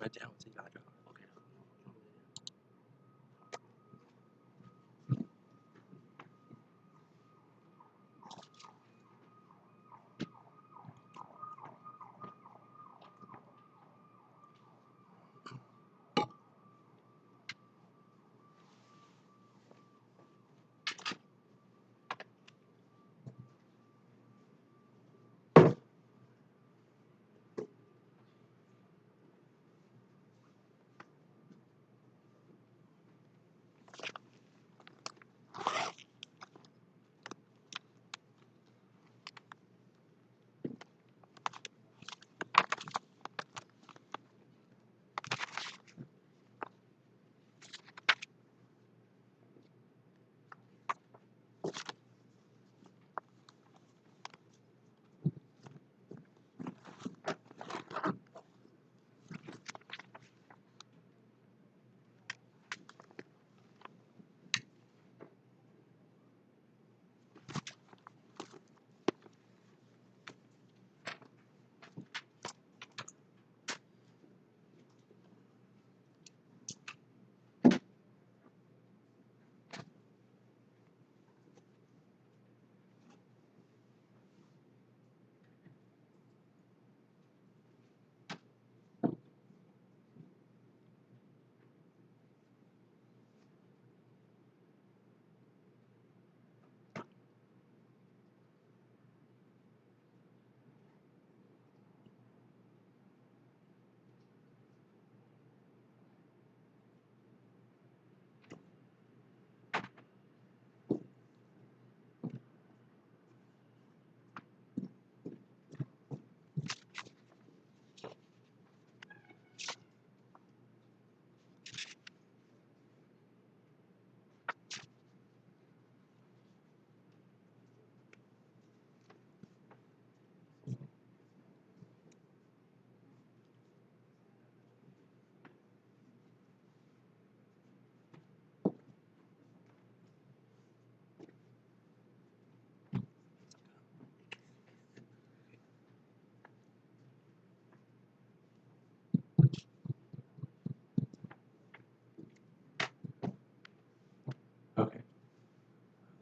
那这样我自己拉就好了 ，OK。Okay.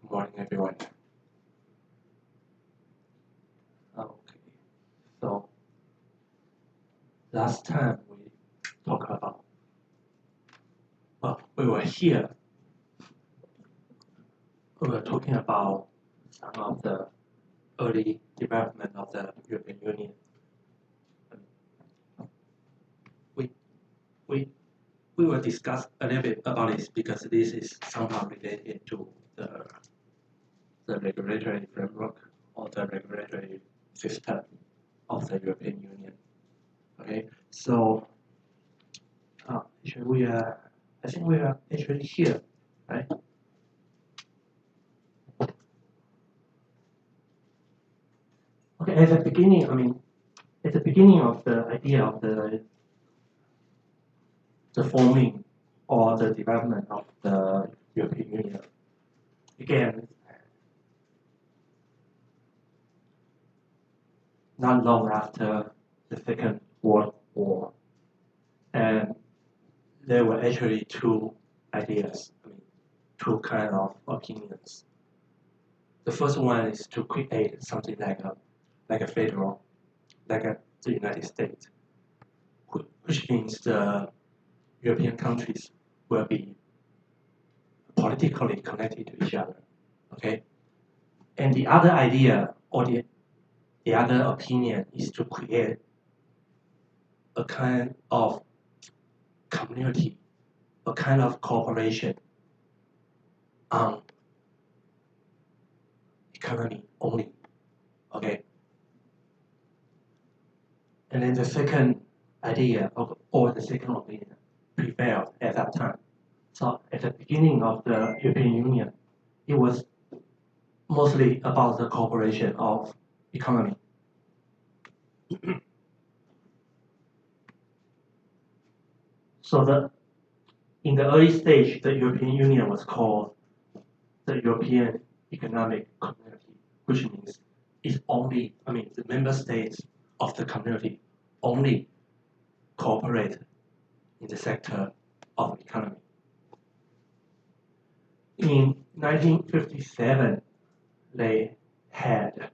Good morning, everyone. Okay. So last time we talked about, well, we were here. We were talking about some of the early development of the European Union. We we we will discuss a little bit about this because this is somehow related to the regulatory framework or the regulatory system of the European Union. Okay, so actually I think we are actually here, right? Okay, at the beginning, at the beginning of the idea of the forming or the development of the European Union, again, not long after the Second World War, and there were actually two ideas, two kind of opinions. The first one is to create something like a federal, the United States, which means the European countries will be politically connected to each other. Okay, and the other idea or the other opinion is to create a kind of community, a kind of cooperation on economy only. Okay. And then the second idea or the second opinion prevailed at that time. So at the beginning of the European Union, it was mostly about the cooperation of economy. So in the early stage, the European Union was called the European Economic Community, which means it's only, the member states of the community only cooperate in the sector of economy. In 1957, they had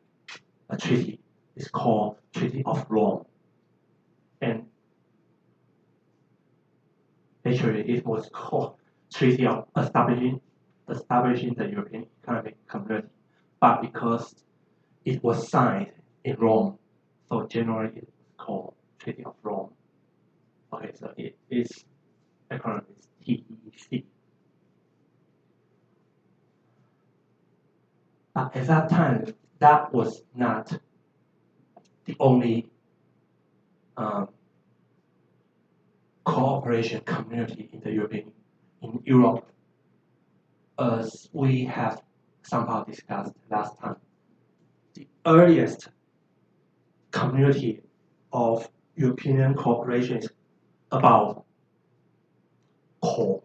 a treaty. It's called Treaty of Rome. And actually, it was called Treaty of Establishing the European Economic Community. But because it was signed in Rome, so generally it's called Treaty of Rome. Okay, so it is economics TEC. But at that time, that was not the only cooperation community in Europe, as we have somehow discussed last time. The earliest community of European cooperation is about coal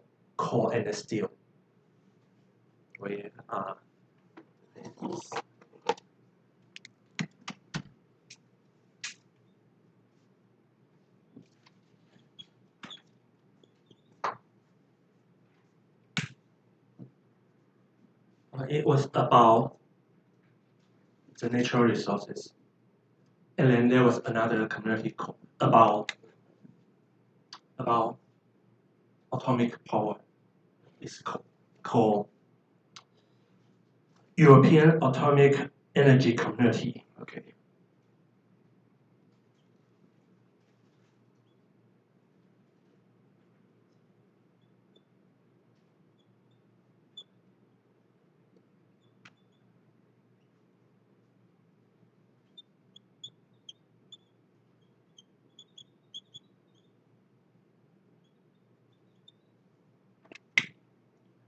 and steel. It was about the natural resources. And then there was another community about atomic power. It's called European Atomic Energy Community. Okay.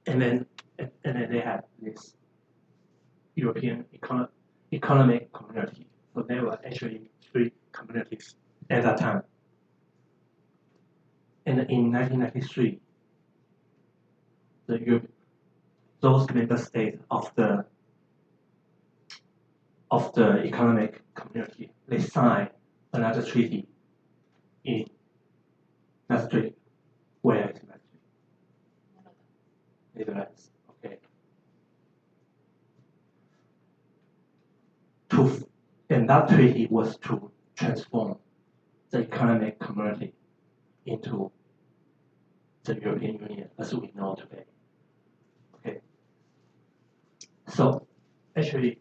And then they had this European Economic Community. So there were actually 3 communities at that time. And in 1993, those member states of the economic community, they signed another treaty in Maastricht. Where is Maastricht? Netherlands. Okay. And that treaty was to transform the economic community into the European Union as we know today. Okay. So actually,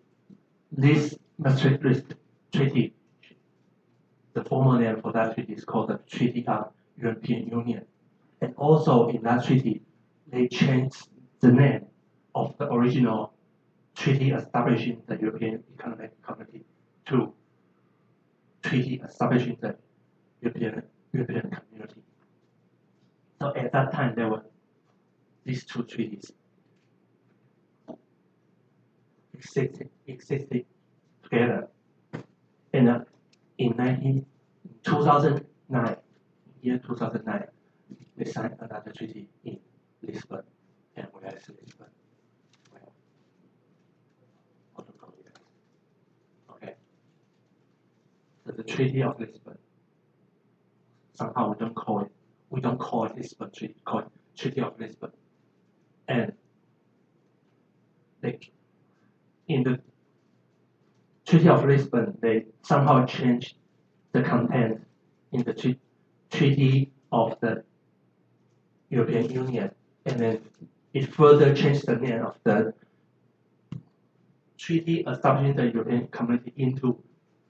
this Maastricht Treaty, the formal name for that treaty is called the Treaty of European Union. And also in that treaty, they changed the name of the original treaty establishing the European Economic Community to Treaty establishing the European Community. So at that time, there were these 2 treaties existed together. And in 2009, year 2009, they signed another treaty in Lisbon. And where is Lisbon? Okay. So the Treaty of Lisbon. Somehow we don't call it Lisbon Treaty, call it Treaty of Lisbon. And in the Treaty of Lisbon, they somehow changed the content in the Treaty of the European Union, and then it further changed the name of the Treaty establishing the European Community into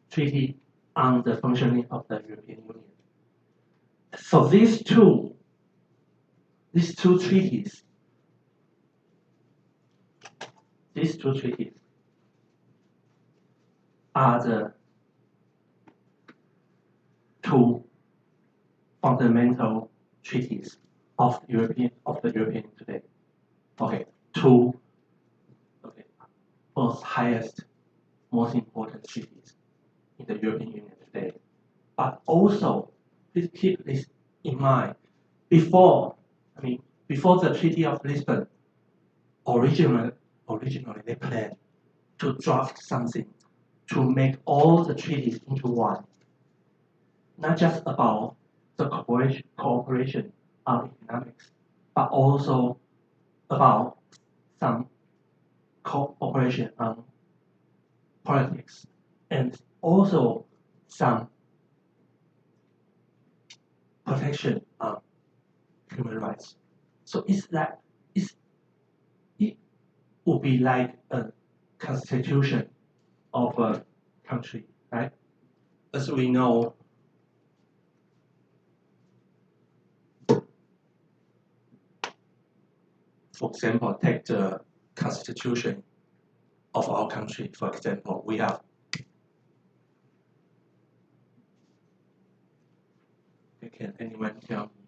Treaty on the Functioning of the European Union. So these two treaties are the 2 fundamental treaties of the European today. Okay, 2 most highest, most important treaties in the European Union today. But also, please keep this in mind. Before the Treaty of Lisbon, originally they planned to draft something to make all the treaties into one. Not just about the cooperation on economics, but also about some cooperation on politics, and also some protection on human rights. So it would be like a constitution of a country, right? As we know, for example, take the constitution of our country. For example, we have. Can anyone tell me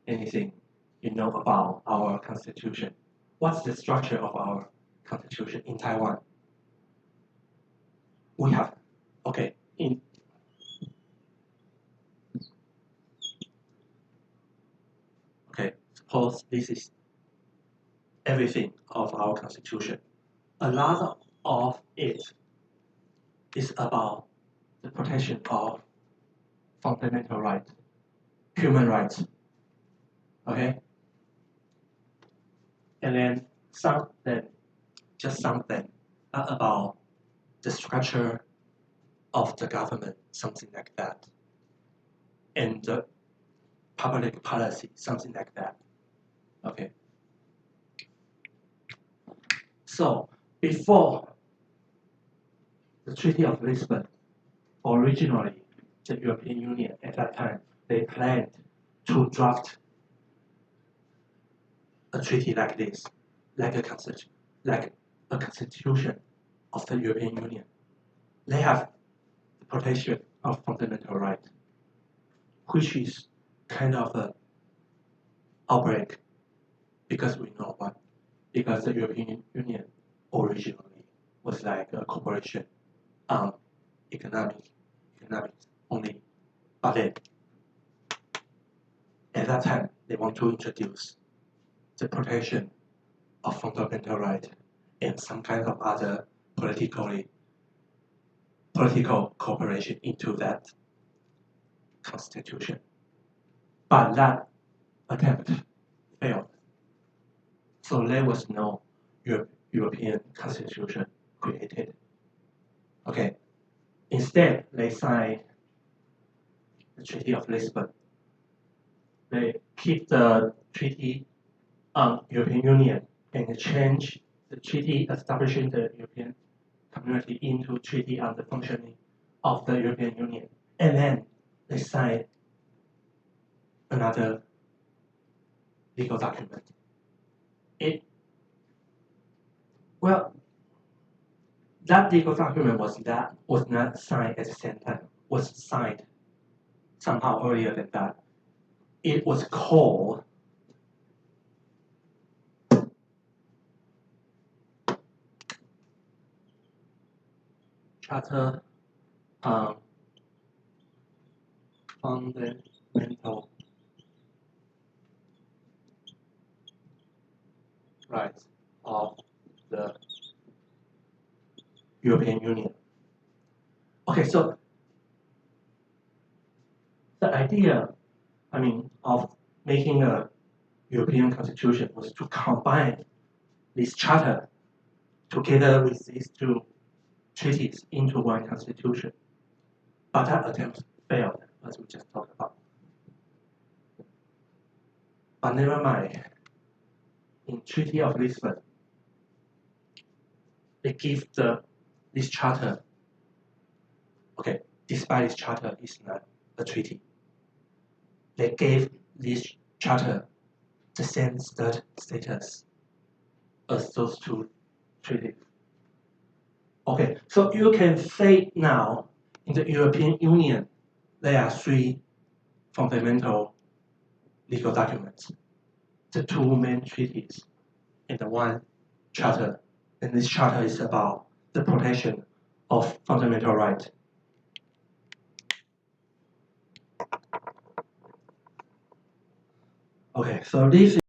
anything you know about our constitution? What's the structure of our constitution in Taiwan? We have, okay, suppose this is everything of our constitution. A lot of it is about the protection of fundamental rights, human rights, okay? And then just something about the structure of the government, something like that, and the public policy, something like that, okay? So before the Treaty of Lisbon, originally the European Union at that time, they planned to draft a treaty like this, like a constitution of the European Union. They have the protection of fundamental rights, which is kind of an outbreak, because we know what, because the European Union originally was like a corporation on economics only, but then at that time they want to introduce the protection of fundamental rights and some kind of other political cooperation into that constitution. But that attempt failed. So there was no European constitution created. Okay. Instead, they signed the Treaty of Lisbon. They keep the treaty on European Union and change the treaty establishing the European Community into treaty on the functioning of the European Union. And then they signed another legal document. That legal document was not signed at the same time, was signed somehow earlier than that. It was called Charter on Fundamental Rights of the European Union. Okay, so the idea, of making a European constitution was to combine this charter together with these two treaties into one constitution. But that attempt failed, as we just talked about. But never mind. In Treaty of Lisbon, they give this charter. Okay, despite this charter is not a treaty, they gave this charter the same status as those two treaties. Okay, so you can say now in the European Union there are three fundamental legal documents: the two main treaties and the one charter. And this charter is about the protection of fundamental rights. Okay, so this